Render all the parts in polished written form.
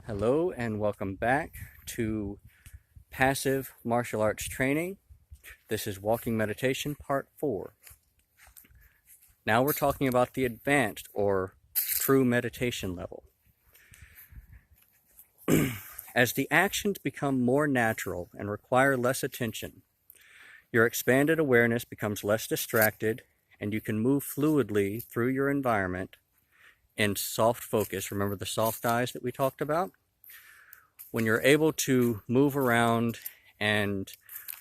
Hello and welcome back to Passive Martial Arts Training. This is Walking Meditation Part 4. Now we're talking about the advanced or true meditation level. As the actions become more natural and require less attention, your expanded awareness becomes less distracted and you can move fluidly through your environment in soft focus. Remember the soft eyes that we talked about? When you're able to move around and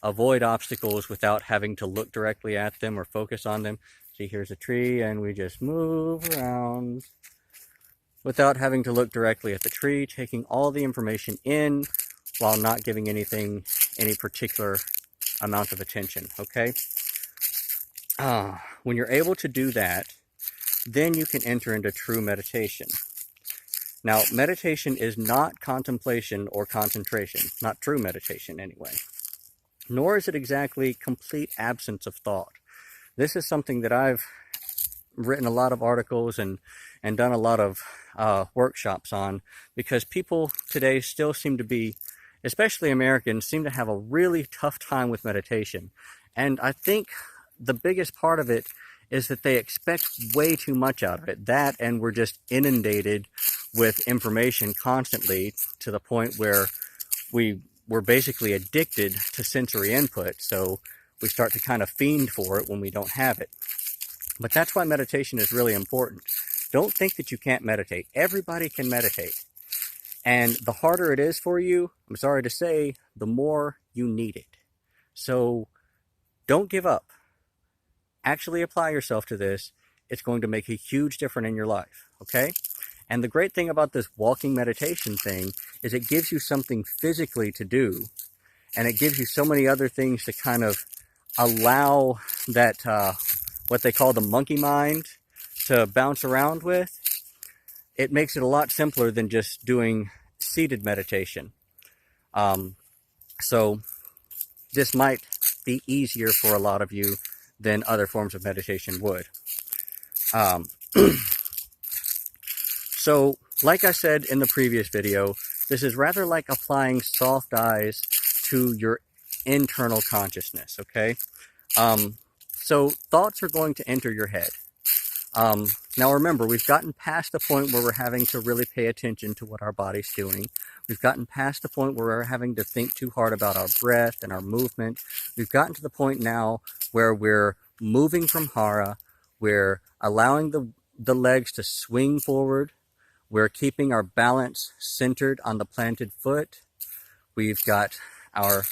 avoid obstacles without having to look directly at them or focus on them. See, here's a tree and we just move around without having to look directly at the tree, taking all the information in while not giving anything any particular amount of attention, okay? When you're able to do that, then you can enter into true meditation. Now, meditation is not contemplation or concentration, not true meditation anyway, nor is it exactly complete absence of thought. This is something that I've written a lot of articles and done a lot of workshops on, because people today still seem to be, especially Americans, seem to have a really tough time with meditation. And I think the biggest part of it is that they expect way too much out of it. That, and we're just inundated with information constantly to the point where we're basically addicted to sensory input. So we start to kind of fiend for it when we don't have it. But that's why meditation is really important. Don't think that you can't meditate. Everybody can meditate. And the harder it is for you, I'm sorry to say, the more you need it. So don't give up. Actually apply yourself to this. It's going to make a huge difference in your life, okay? And the great thing about this walking meditation thing is it gives you something physically to do, and it gives you so many other things to kind of allow that, what they call the monkey mind, to bounce around with. It makes it a lot simpler than just doing seated meditation. So this might be easier for a lot of you than other forms of meditation would. So, like I said in the previous video, this is rather like applying soft eyes to your internal consciousness, okay? So thoughts are going to enter your head. Now remember, we've gotten past the point where we're having to really pay attention to what our body's doing. We've gotten past the point where we're having to think too hard about our breath and our movement. We've gotten to the point now where we're moving from hara, we're allowing the legs to swing forward, we're keeping our balance centered on the planted foot, we've got our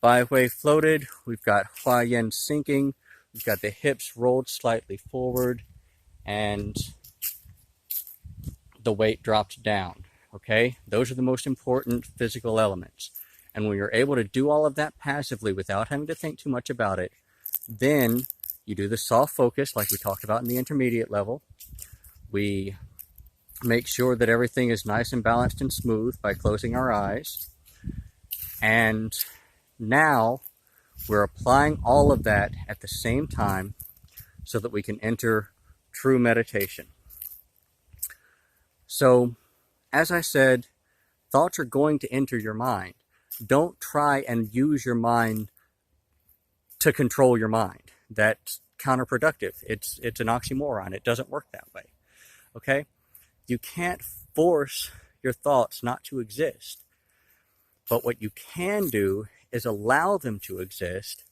bai hui floated, we've got hua yin sinking, we've got the hips rolled slightly forward, and the weight dropped down, okay? Those are the most important physical elements. And when you're able to do all of that passively without having to think too much about it, then you do the soft focus like we talked about in the intermediate level. We make sure that everything is nice and balanced and smooth by closing our eyes. And now we're applying all of that at the same time so that we can enter true meditation. So, as I said, thoughts are going to enter your mind. Don't try and use your mind to control your mind. That's counterproductive. It's an oxymoron. It doesn't work that way. Okay? You can't force your thoughts not to exist. But what you can do is allow them to exist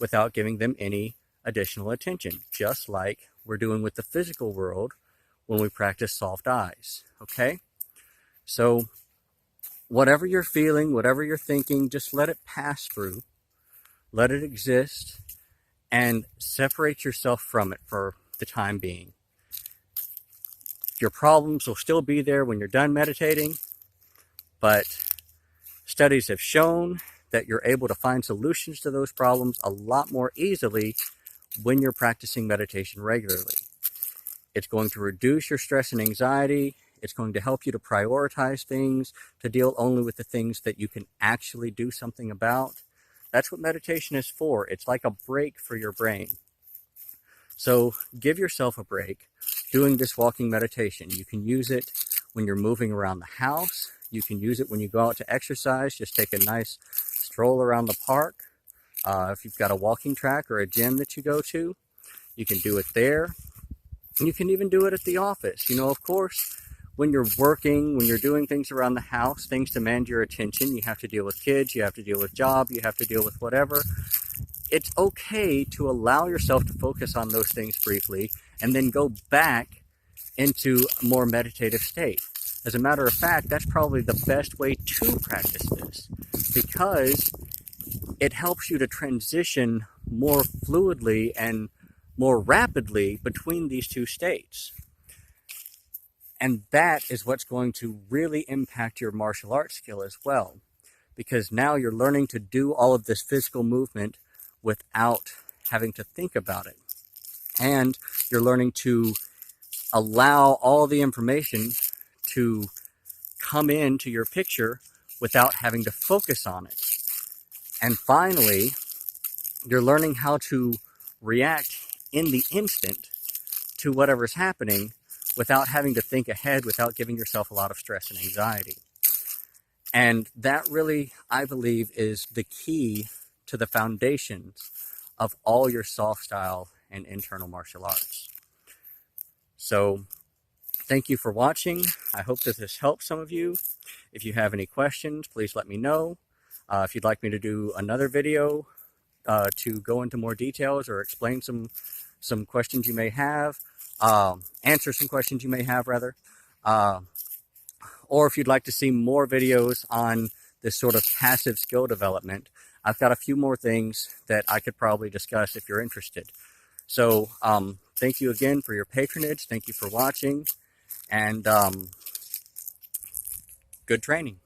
without giving them any additional attention, just like we're doing with the physical world when we practice soft eyes. Okay? So whatever you're feeling, whatever you're thinking, just let it pass through. Let it exist, and separate yourself from it for the time being. Your problems will still be there when you're done meditating, but studies have shown that you're able to find solutions to those problems a lot more easily when you're practicing meditation regularly. It's going to reduce your stress and anxiety. It's going to help you to prioritize things, to deal only with the things that you can actually do something about. That's what meditation is for. It's like a break for your brain. So give yourself a break doing this walking meditation. You can use it when you're moving around the house. You can use it when you go out to exercise. Just take a nice stroll around the park. If you've got a walking track or a gym that you go to, you can do it there. And you can even do it at the office. You know, of course, when you're working, when you're doing things around the house, things demand your attention. You have to deal with kids, you have to deal with job, you have to deal with whatever. It's okay to allow yourself to focus on those things briefly and then go back into a more meditative state. As a matter of fact, that's probably the best way to practice this, because it helps you to transition more fluidly and more rapidly between these two states. And that is what's going to really impact your martial arts skill as well, because now you're learning to do all of this physical movement without having to think about it. And you're learning to allow all the information to come into your picture without having to focus on it. And finally, you're learning how to react in the instant to whatever's happening without having to think ahead, without giving yourself a lot of stress and anxiety. And that really, I believe, is the key to the foundations of all your soft style and internal martial arts. So thank you for watching. I hope that this helps some of you. If you have any questions, please let me know. If you'd like me to do another video to go into more details or explain some questions you may have, answer some questions you may have, rather. Or if you'd like to see more videos on this sort of passive skill development, I've got a few more things that I could probably discuss if you're interested. So thank you again for your patronage. Thank you for watching, and good training.